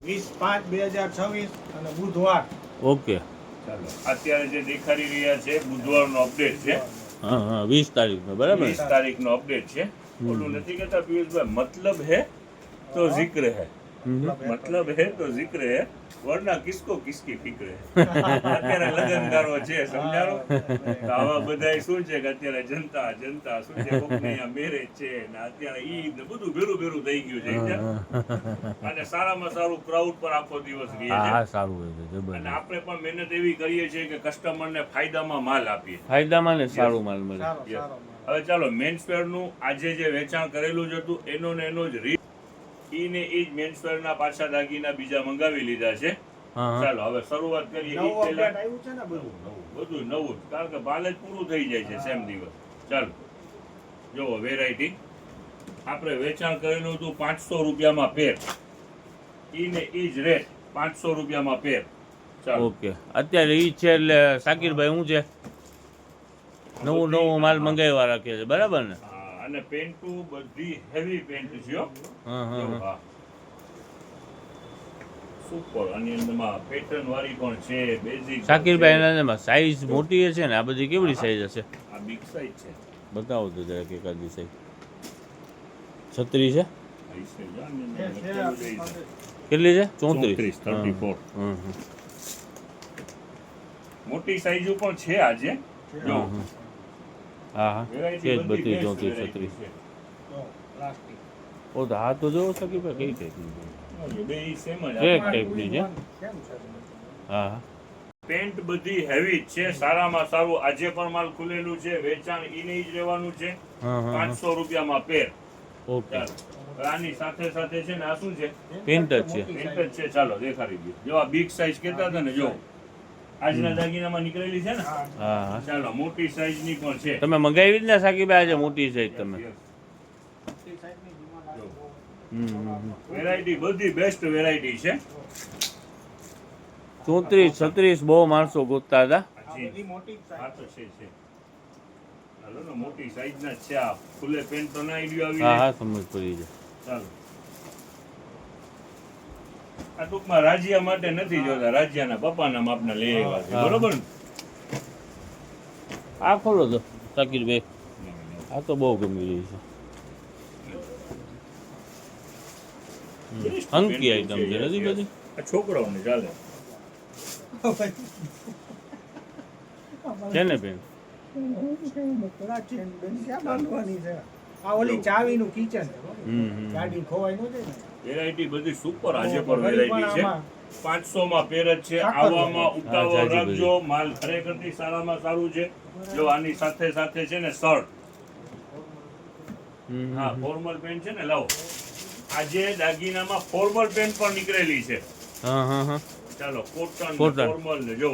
20/5/2026 અને બુધવાર. ઓકે ચાલો અત્યારે જે દેખાડી રહ્યા છે બુધવારનો અપડેટ છે. હા હા 20 તારીખનો બરાબર 20 તારીખનો અપડેટ છે. ઓલું નથી કહેતા પિયુષભાઈ, મતલબ હે તો જિક્ર હે, મતલબ હે તો જિક્ર હે, વરના કિસકો કિસકી ફિક્ર હે. અત્યારે લગનગારો છે, સમજાણો? તો આવા બધાય શું છે કે અત્યારે જનતા શું છે, કોકને અહીંયા મેરેજ છે ને અત્યારે ઈદ ને બધું ભેરું થઈ ગયું છે. અને સારામાં સારું ક્રાઉડ પર આખો દિવસ રહે છે. હા સારું હોય છે અને જબરદસ્ત. આપણે પણ મહેનત એવી કરીએ છીએ કે કસ્ટમરને ફાયદામાં માલ આપીએ. ફાયદામાં ને સારું માલ મળે. સારો Yes. સારો હવે ચાલો મેન્સવેર નું આજે જે વેચાણ કરેલું જ હતું એનો ને એનો જ રીત ઈ ને ઈ જ મેન્સવેર ના પાછા દાગીના બીજા મંગાવી લીધા છે. હા હા ચાલો હવે શરૂઆત કરીએ. નવું ઈ પહેલા અપડેટ આવ્યું છે ને બધું. બધું નવું જ, કારણ કે માલ જ પૂરું થઈ જાય છે સેમ દિવસ. ચાલો જોવો વેરાયટી આપણે વેચાણ કરેલું હતું 500 રૂપિયામાં પેર. ઈ ને ઈ જ રેટ 500 રૂપિયામાં પેર. ચાલો ઓકે અત્યારે ઈ છે એટલે સાકીરભાઈ શું છે નવું માલ મંગાવ્યા રાખે છે બરાબર ને? હા, અને પેન્ટુ બધી હેવી પેન્ટ છે હો. હા હા હા હા સુપર. આની અંદરમાં પેટર્ન વાળી પણ છે, બેઝિક. સાકીરભાઈ એના સાઈઝ મોટી છે ને આ બધી કેવડી સાઈઝ હશે આ બિગ સાઈઝ છે. બતાવો તો જરાક એકાદી સાઈઝ. 36 છે? આ size આની અંદર લખેલું જ છે. કેટલી છે? 34 34. હમ હમ મોટી સાઈઝ પણ છે આજે. જો હા હા વેરાયટી છે જ બધી બધી best 34 variety 36. છે. તો પ્લાસ્ટિક. ઓ તો હા તો જોવો સાકીરભાઈ કઈ ટાઈપની છે? બે સેમ જ. એક ટાઈપની છે. કેમ છે? હા હા પેન્ટ બધી હેવી જ છે, સારામાં સારું. આજે પણ માલ ખુલેલું છે, વેચાણ ઈને જ રહેવાનું છે. હા હા 500 રૂપિયામાં પેર. ઓકે ચાલો હવે આની સાથે સાથે છે ને આ શું છે? પેન્ટ જ છે. પેન્ટ જ છે. ચાલો દેખાડી દો. જો આ બિગ સાઈઝ કહેતા હતા ને, જો આજના દાગીનામાં નીકળેલી છે ને. હા હા ચાલો મોટી સાઈઝ ની પણ છે. તમે મંગાવી જ ને સાકીરભાઈ આજે મોટી સાઈઝ તમે? Yes. મોટી સાઈઝની ડિમાન્ડ આવે બહુ. વેરાયટી બધી બેસ્ટ વેરાયટી છે. 34 36 બહુ માણસો ગોતતા હતા. આ બધી મોટી હા સાઈઝ. તો છે. ચાલો ને મોટી સાઈઝ ના છે. આ ફૂલે પેન્ટ તો ના આઈડિયો આવી હા જાય. હા સમજ પડી જાય. ચાલો આ ટૂંકમાં રાજ્યા માટે નથી જોતા, રાજ્યના પપ્પાના માપના લઈ આવ્યા છે. હા. બરોબર ને? આ ખોલો તો સાકીરભાઈ, આ તો બહુ ગમી રહી છે. હંકી આઈટમ છે નથી બધી? આ છોકરાઓને ચાલે. છે ને બેન? થોડા ચેન બેન ક્યાં બાંધવાની છે? આ ઓલી ચાવીનું કિચન. ગાડી ખોવાય ન જાય ને. વેરાયટી બધી સુપર. આજે પણ ઘડી વેરાયટી છે. આમાં 500 માં પેર જ છે. આખો આવવામાં હા, ઉતાવળ જાજી રાખજો. માલ ખરેખરથી સારામાં સારું છે. જો આની સાથે સાથે છે ને શર્ટ. હા ફોર્મલ પેન્ટ છે ને, લાવો. આજે દાગીનામાં ફોર્મલ પેન્ટ પણ નીકળેલી છે. હા હા હા ચાલો કોટન Cotton. ફોર્મલ ને જો.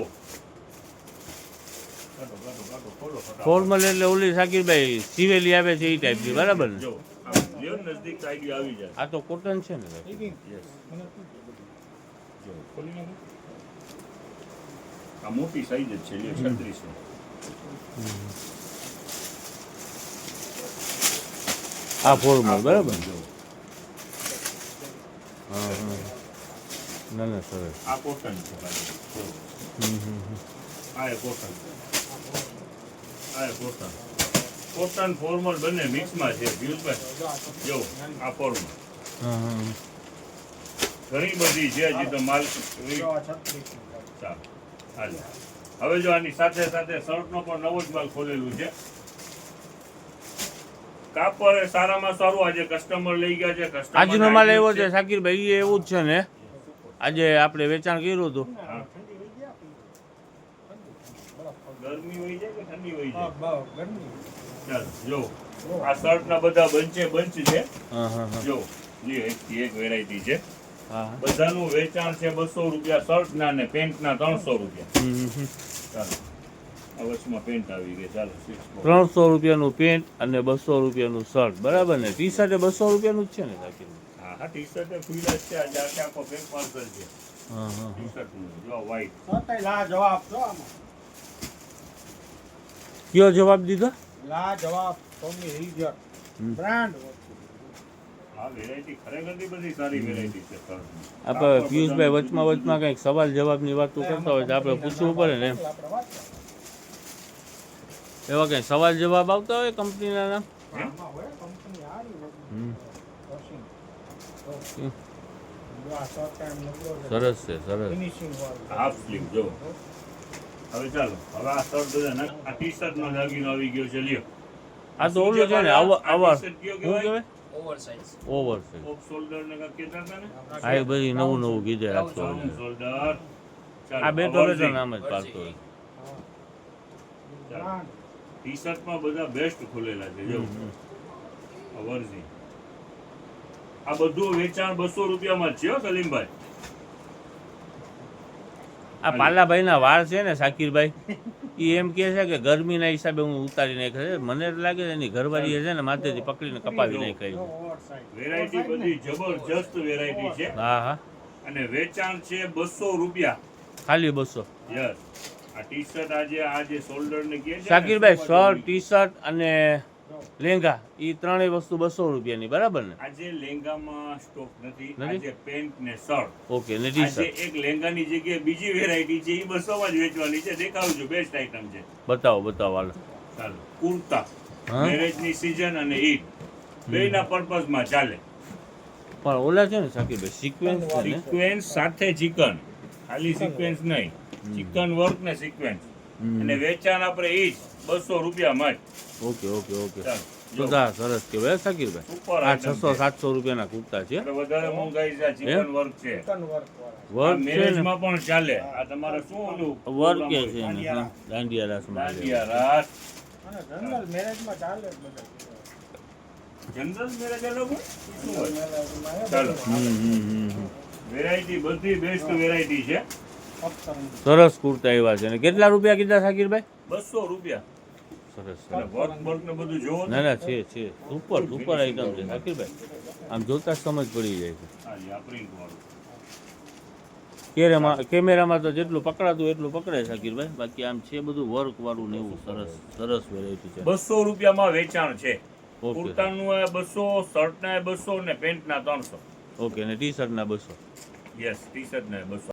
કાઢો, ખોલો ફટાફટ. ફોર્મલ એટલે ઓલી સાકીરભાઈ સિવેલી આવે છે એ ટાઈપની બરાબર ને? જો આમ લ્યો ને નજદીક આઈડિયા આવી જાય. આ તો કોટન છે ને? Yes. જો ખોલી નાખો. આ મોટી સાઈઝ જ છે, લ્યો 36 નો. આ ફોર્મલ બરાબર ને? જો હા હા ના ના સરસ. આ કોટન છે પાછું. આ એ કોટન. આ એ કોટન. કોટન ફોર્મલ બંને મિક્સમાં છે. પિયુષભાઈ જો આ ફોર્મલ હા હા ઘણી બધી છે. હજી તો માલ જો આ 36 નું. ચાલો હાલો. હવે જો આની સાથે સાથે શર્ટનો પણ નવો જ માલ ખોલેલું છે. કાપડ એ સારામાં સારું. આજે કસ્ટમર લઈ ગયા છે. કસ્ટમર આજનો માલ એવો છે સાકીરભાઈ, એ એવું જ છે ને? આજે આપણે વેચાણ કર્યું હતું. હા. ઠંડી વહી ગયા? ગરમી હોય જાય કે ઠંડી હોય હા, જાય? ગરમી. ચાલો જો આ શર્ટના બધા બંચ છે. હા હા હા જો લ્યો એકથી એક વેરાયટી છે. હા બધાનું વેચાણ છે 200 રૂપિયા શર્ટના ને પેન્ટના 300 રૂપિયા. ચાલો આ વચમાં પેન્ટ આવી ગઈ. ચાલો 300 રૂપિયાનું પેન્ટ અને 200 રૂપિયાનું શર્ટ બરાબર ને? ટી શર્ટ 200 રૂપિયાનું જ છે ને સાકીરભાઈ? હા ટી શર્ટ ફૂલ જ છે. આજે આખો પેક પાર્સલ છે હા હા ટી શર્ટ જો વ્હાઈટ. સતાય લા જવાબ છો આમાં. કયો જવાબ દીધો? લા જવાબ ટોમી હિલજર બ્રાન્ડ. આ વેરાયટી ખરેખર બધી સારી વેરાયટી છે શર્ટની. આપણે પિયુષભાઈ વચમાં કંઈક સવાલ જવાબની વાતો કરતા હોય તો આપણે પૂછવું પડે ને એમ. આપણે વાત કરીએ. એવા કંઈ સવાલ જવાબ આવતા હોય કંપનીના નામ? આમાં હોય કંપની સારી હોય. હમ. વોશિંગ. હમ. જો આ short time નબળો છે. સરસ છે, સરસ. Finishing વાળું. હાફ સ્લીવ જો. હવે ચાલો હવે આ શર્ટ બધા આ ટી શર્ટ નો દાગીનો આવી ગયો છે લ્યો. આ તો ઓલું છે ને આવા ટી શર્ટ કયો શું કહેવાય? કહેવાય? ઓવરસાઇઝ. ઓવર છે. ઓફ શોલ્ડર ને કાંઈક કહેતા હતા ને? આ એ બધી નવું કીધે રાખશો. Of shoulder. ચાલો, આ બેટો વર્ઝી. નામ જ પાડતો હોય. ચાલો. ટી શર્ટમાં બધા બેસ્ટ ખુલેલા છે જો આ વર્ઝી. આ બધું વેચાણ 200 રૂપિયામાં જ છે હો સલીમભાઈ. આ પાલાભાઈના વાળ છે ને શાકીરભાઈ એ એમ કહે છે કે ગરમીના હિસાબે હું ઉતારી નાખે છે. મને તો લાગે છે એની ઘરવાળીએ છે ને માથેથી પકડીને કપાવી નાખી છે. વેરાયટી બધી જબરજસ્ત વેરાયટી છે હા હા, અને વેચાણ છે 200 રૂપિયા. ખાલી 200. યસ. આ ટી શર્ટ આજે શોલ્ડર ને કહે છે ને, શાકીરભાઈ super shirt, quality. T shirt અને લેંગા એ ત્રણેય વસ્તુ 200 રૂપિયાની, બરાબર ને? આજે લેંગામાં સ્ટોક નથી. નથી? આજે પેન્ટ ને શર્ટ. ઓકે, ને ટી આજે શર્ટ એક લેંગાની જગ્યાએ બીજી વેરાયટી છે એ 200 માં જ વેચવાની છે. દેખાડજો, બેસ્ટ આઈટમ છે. બતાવો હાલો. ચાલો કુર્તા હા? મેરેજની સીઝન અને ઈદ બેયના પર્પઝમાં ચાલે. પણ ઓલા છે ને શાકીરભાઈ સિક્વેન્સ છે ને, સિક્વેન્સ સાથે ચિકન, ખાલી સિક્વેન્સ નહીં, ચિકન વર્ક ને સિક્વેન્સ. અને વેચાણ આપણે ઈ જ 200 રૂપિયામાં જ. Okay okay okay. ચાલો બધા સરસ કહેવાય શાકીરભાઈ. સુપર આ 600-700 રૂપિયાના કુર્તા છે. એટલે વધારે મોંઘાઈ છે. આ ચિકન વર્ક છે. Chicken work વાળા. આ વર્ક છે ને, મેરેજમાં પણ ચાલે. આ તમારે શું ઓલું વર્ક છે ને, હા, દાંડિયા રાસમાં દાંડિયા રાસ. અને general marriage માં ચાલે જ બધા. જનરલ મેરેજ અલગ હોય? શું હોય? Marriage માં એ ચાલો બધું વેરાયટી બધી બેસ્ટ વેરાયટી છે. અપતરણ. સરસ કુર્તા એવા છે ને કેટલા રૂપિયા કીધા શાકીરભાઈ? 200 રૂપિયા. સરસ એટલે વર્ક વર્ક ને બધું જોવો તો. ના છે સુપર આઈટમ છે શાકીરભાઈ. આમ જોતા જ સમજ પડી જાય છે. હા જી, આ પ્રિન્ટ વાળું. કેમેરામાં તો જેટલું પકડાતું એટલું પકડાય શાકીરભાઈ. બાકી આમ છે બધું વર્ક વાળું ને એવું સરસ વેરાયટી છે. 200 રૂપિયામાં વેચાણ છે. ઓકે કુર્તાનું 200, શર્ટના 200 ને પેન્ટના 300. ઓકે, ને ટી શર્ટના 200. યસ, ટી શર્ટના 200.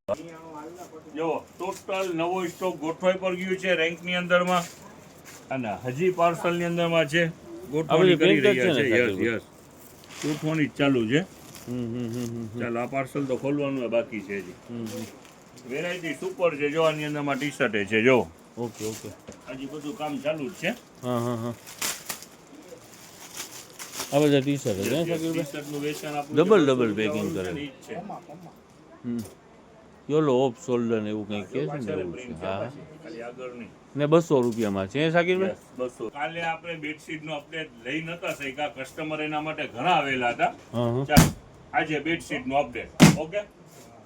જો ટોટલ નવો સ્ટોક ગોઠવાઈ પર ગયું છે રેન્કની અંદરમાં, અને હજી પાર્સલની અંદરમાં છે. ગોઠવણી કરી print જ છે રહ્યા ને છે. યસ સાચું. યસ, ગોઠવણી જ ચાલુ છે. હમ. ચાલો આ પાર્સલ તો ખોલવાનું બાકી છે હજી. વેરાયટી સુપર છે. જો આની અંદરમાં ટી શર્ટ છે. જો ઓકે હજી બધું કામ ચાલુ જ છે. હા. આ બધા ટી શર્ટ છે ટી શાકીરભાઈ. શર્ટનું વેચાણ આપણું Double જે double 200 packing રૂપિયાનું કરેલું. છે, ઈ જ છે. યોલો ઓફ શોલ્ડર ને એવું કંઈક કહે છે ને પાછળ એવું છે. print છે હા, પાછી, ખાલી આગળ નહીં. ને 200 રૂપિયામાં છે શાકીરભાઈ. Yes, 200. કાલે આપણે બેડશીટનો અપડેટ લઈ નતા શક્યા. કસ્ટમર એના માટે ઘણા આવેલા હતા. હા. ચાલો આજે બેડશીટનો અપડેટ. ઓકે,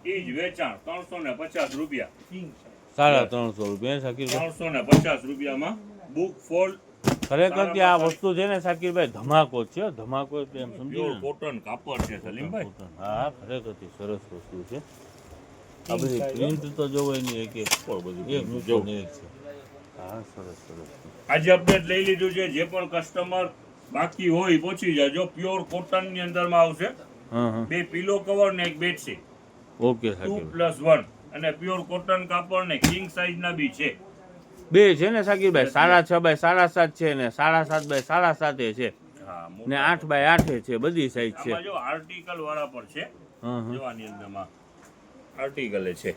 ઈ જ વેચાણ 350 રૂપિયા. King size. 350 રૂપિયા શાકીરભાઈ. 350 રૂપિયામાં બુક ફોલ્ડ ખરેખર કે આ વસ્તુ છે ને શાકીરભાઈ ધમાકો જ છે. ધમાકો એટલે એમ સમજી પ્યોર લો ને. કોટન કાપડ છે સલીમભાઈ. હા, ખરેખરથી સરસ વસ્તુ છે. આ બધી પ્રિન્ટ તો જોવો એની એક જો. ને એક છે. હા, સરસ. આજે અપડેટ લઈ લીધું છે. જે પણ કસ્ટમર બાકી હોય ઈ પહોંચી જાજો. પ્યોર કોટનની અંદરમાં આવશે. હા. 2 પિલો કવર ને 1 બેડશીટ, ઓકે 2 શાકીરભાઈ. + 1. અને પ્યોર કોટન કાપડ ને કિંગ સાઇઝના બી છે. બે છે ને શાકીરભાઈ, 6.5 બાય 7.5 છે ને 7.5 બાય 7.7 છે હા, ને 8 બાય 8 છે. બધી સાઈઝ છે. આમાં જો આર્ટિકલ વાળા પર છે. હા. જો આની અંદરમાં આર્ટિકલ છે.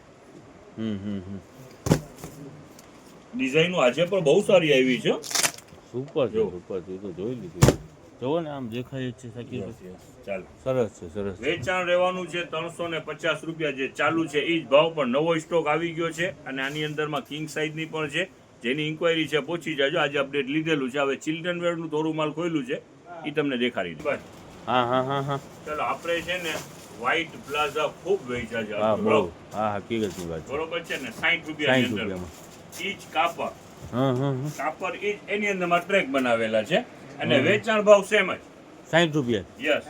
ડિઝાઇનો આજે પણ બહુ સારી આવી છે. સુપર છે. જો. સુપર છે. તો જોઈ લીધું. જોવો ને આમ દેખાય જ છે શાકીરભાઈ. ચાલો સરસ છે. વેચાણ રહેવાનું છે 350 રૂપિયા. જે ચાલુ છે એ જ ભાવ, પણ નવો સ્ટોક આવી ગયો છે. અને આની અંદરમાં કિંગ સાઇઝની પણ છે. જેની ઇન્ક્વાયરી છે પહોંચી જાજો. આજે અપડેટ લીધેલું છે. હવે ચિલ્ડ્રન વેરનું થોડું માલ ખોલ્યું છે, એ તમને દેખાડી દઉં. હા. ચાલો આપણે છે ને વ્હાઈટ પ્લાઝા ખૂબ વેચ્યા છે. હા, બહુ. હા, હકીકતની વાત છે. બરોબર છે ને, 60 રૂપિયાની 60 અંદર રૂપિયામાં. ઈ જ કાપડ. હા. કાપડ ઈ જ એની અંદરમાં ટ્રેક બનાવેલા છે. અને વેચાણ ભાવ સેમ જ. 60 રૂપિયા. યસ,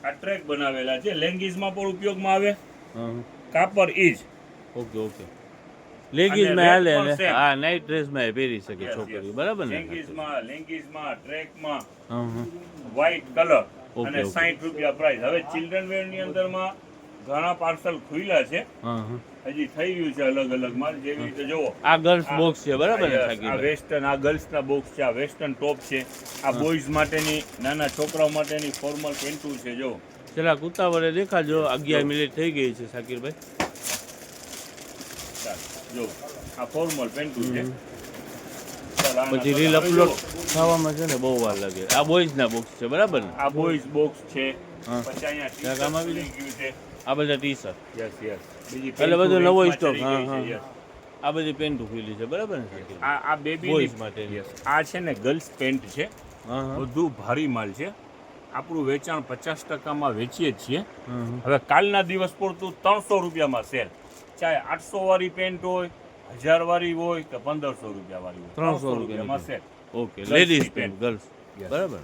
આ ટ્રેક બનાવેલા છે. લેંગીઝમાં પણ ઉપયોગમાં આવે. હા. કાપડ ઈ જ. ઓકે. લેગીઝમાં અને હાલે rate ને પણ same. હા, નાઇટ ડ્રેસમાં પહેરી શકે Yes, છોકરી, yes. બરાબર ને? લેંગીઝમાં ટ્રેકમાં હા. White colour. ઓકે, અને ઓકે. 60 રૂપિયા પ્રાઇસ. હવે ચિલ્ડ્રન વેર ની અંદરમાં ઘણા પાર્સલ ખુલ્યા છે, હા હા હજી થઈ ગયું છે અલગ અલગ માલ. જેવી રીતે જોવો, આ ગર્લ્સ બોક્સ છે બરાબર ને આ શાકીરભાઈ? વેસ્ટર્ન, આ ગર્લ્સના બોક્સ છે, આ વેસ્ટર્ન ટોપ છે, આ બોયઝ માટેની નાના છોકરાઓ માટેની ફોર્મલ પેન્ટુ છે. જો જરાક ઉતાવળે દેખાડજો, 11 મિનિટ થઈ ગઈ છે શાકીરભાઈ. જો આ ફોર્મલ પેન્ટુ છે. ચાલ, આના પછી પર રીલ હવે અપલોડ જો, થવામાં છે ને બહુ વાર લાગે. આ બોયઝના બોક્સ છે બરાબર ને? આ બોયઝ બોક્સ છે. હા. પછી અહીંયા ત્યાં કામ આવી ટી-શર્ટ ખુલી ગયું છે. આ બધા ટી શર્ટ, યસ યસ. બીજી એટલે પેન્ટુ બધું નવો રેન્જમાં સ્ટોક. ચડી હા ગઈ હા છે, yes. આ બધી પેન્ટ ખુલી છે બરાબર ને શાકીરભાઈ? આ બેબી બોયઝ માટેની. યસ. આ છે ને ગર્લ્સ પેન્ટ છે. હા હા બધું ભારી માલ છે. આપણું વેચાણ 50%માં વેચીએ જ છીએ. હા હા. હવે કાલના દિવસ પૂરતું 300 રૂપિયામાં સેલ. ચાહે 800 વાળી પેન્ટ હોય, 1000 વાળી હોય કે 1500 રૂપિયા વાળી હોય, 300 રૂપિયામાં સેલ. ઓકે, Girls લેડીઝ ની પેન્ટ, pant. Girls Yes. બરાબર.